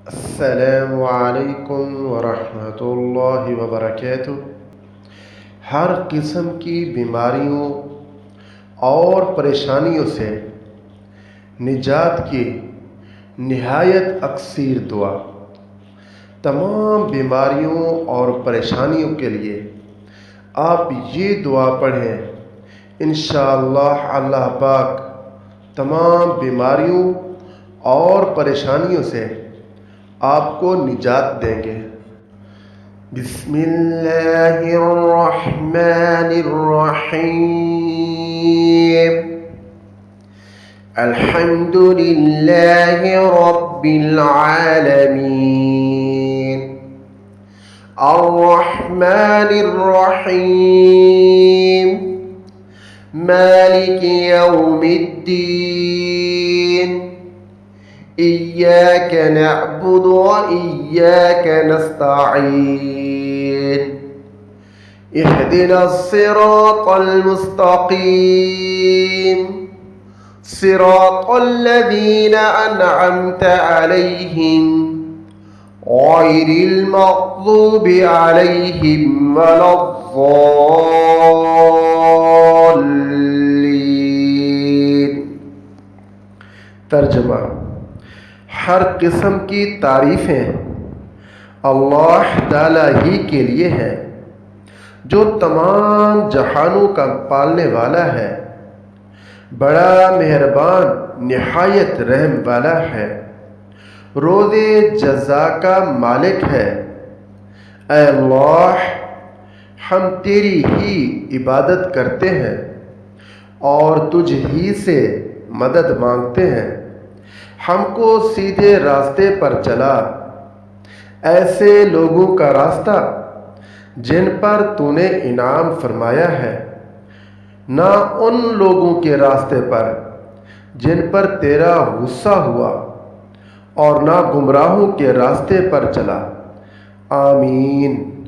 अस्सलामु अलैकुम वरहमतुल्लाहि वबरकातुह। हर किस्म की बीमारियों और परेशानियों से निजात की निहायत अक्सीर दुआ। तमाम बीमारियों और परेशानियों के लिए आप ये दुआ पढ़ें, इंशाअल्लाह अल्लाह पाक तमाम बीमारियों और परेशानियों से आपको निजात देंगे। बिस्मिल्लाहिर्रहमानिर्रहीम। अल्हम्दुलिल्लाहि रब्बिल आलमीन। अर्रहमानिर्रहीम। मालिकि यौमिद्दीन। इय्याक नअबुदु व इय्याक नस्तईन। इहदिनस सिरातल मुस्तकीम। सिरातल लज़ीना अनअमता अलैहिम गैरिल मग़ज़ूबि अलैहिम वलद्दॉल्लीन। तर्जुमा। हर किस्म की तारीफ़ें अल्लाह ताला ही के लिए हैं, जो तमाम जहानों का पालने वाला है, बड़ा मेहरबान निहायत रहम वाला है, रोज़े जज़ा का मालिक है। ऐ अल्लाह, हम तेरी ही इबादत करते हैं और तुझ ही से मदद मांगते हैं। हमको सीधे रास्ते पर चला, ऐसे लोगों का रास्ता जिन पर तूने इनाम फरमाया है, ना उन लोगों के रास्ते पर जिन पर तेरा गुस्सा हुआ, और ना गुमराहों के रास्ते पर चला। आमीन।